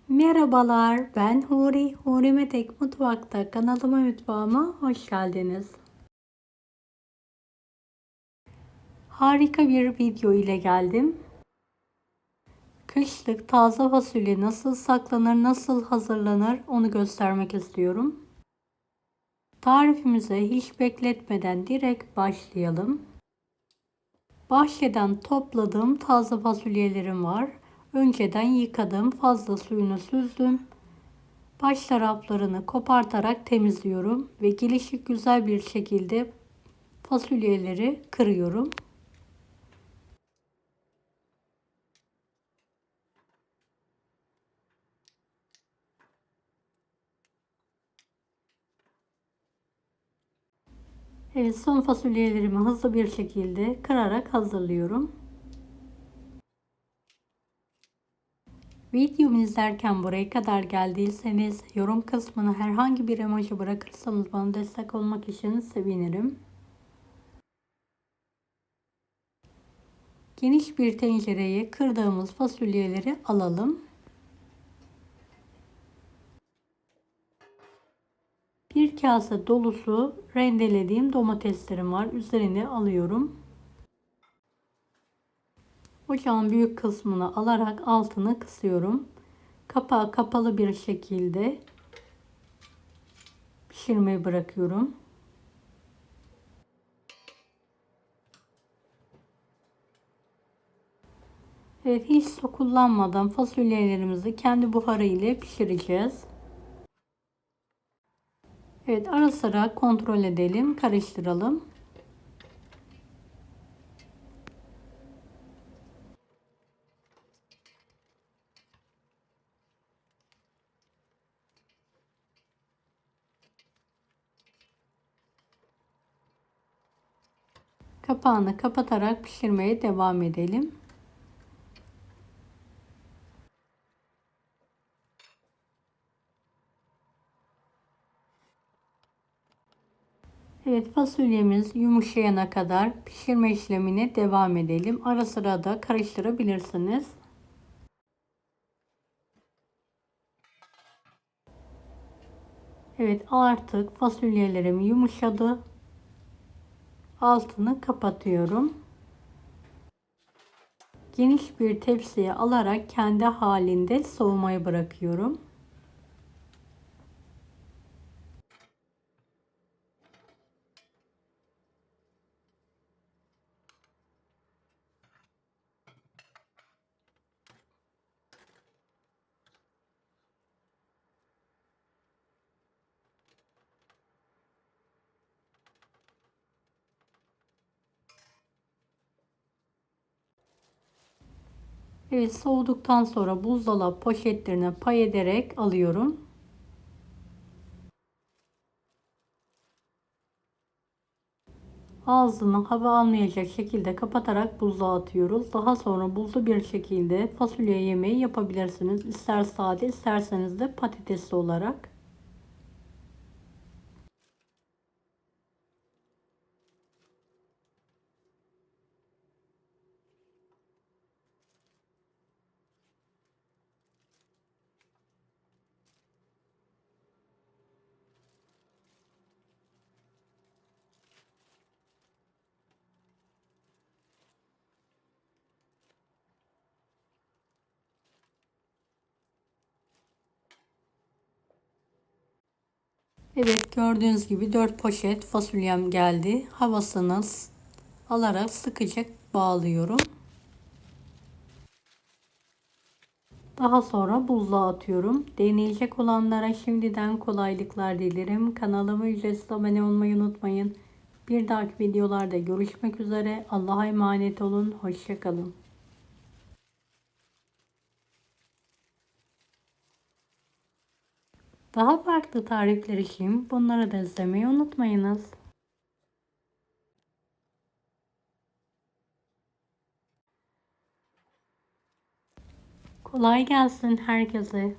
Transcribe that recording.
Merhabalar, ben Huri. Huri Metek Mutfak'ta mutfağıma hoş geldiniz. Harika bir video ile geldim. Kışlık taze fasulye nasıl saklanır, nasıl hazırlanır onu göstermek istiyorum. Tarifimize hiç bekletmeden direkt başlayalım. Bahçeden topladığım taze fasulyelerim var. Önceden yıkadım, fazla suyunu süzdüm. Baş taraflarını kopartarak temizliyorum ve gelişi güzel bir şekilde fasulyeleri kırıyorum. Evet, son fasulyelerimi hızlı bir şekilde kırarak hazırlıyorum. Videomu izlerken buraya kadar geldiyseniz yorum kısmına herhangi bir emoji bırakırsanız bana destek olmak için sevinirim. Geniş bir tencereye kırdığımız fasulyeleri alalım. Bir kase dolusu rendelediğim domateslerim var. Üzerine alıyorum. Ocağın büyük kısmını alarak altını kısıyorum. Kapağı kapalı bir şekilde pişirmeye bırakıyorum. Evet, hiç su kullanmadan fasulyelerimizi kendi buharı ile pişireceğiz. Evet, ara sıra kontrol edelim, karıştıralım. Kapağını kapatarak pişirmeye devam edelim. Evet, fasulyemiz yumuşayana kadar pişirme işlemine devam edelim. Ara sıra da karıştırabilirsiniz. Evet, artık fasulyelerim yumuşadı. Altını kapatıyorum. Geniş bir tepsiye alarak kendi halinde soğumaya bırakıyorum. Evet, soğuduktan sonra buzdolabı poşetlerine pay ederek alıyorum. Ağzını hava almayacak şekilde kapatarak buzluğa atıyoruz. Daha sonra buzlu bir şekilde fasulye yemeği yapabilirsiniz. İster sade, isterseniz de patatesli olarak. Evet, gördüğünüz gibi 4 poşet fasulyem geldi. Havasını alarak sıkıca bağlıyorum. Daha sonra buzluğa atıyorum. Deneyecek olanlara şimdiden kolaylıklar dilerim. Kanalıma ücretsiz abone olmayı unutmayın. Bir dahaki videolarda görüşmek üzere. Allah'a emanet olun. Hoşça kalın. Daha farklı tarifler için bunları da izlemeyi unutmayınız. Kolay gelsin herkese.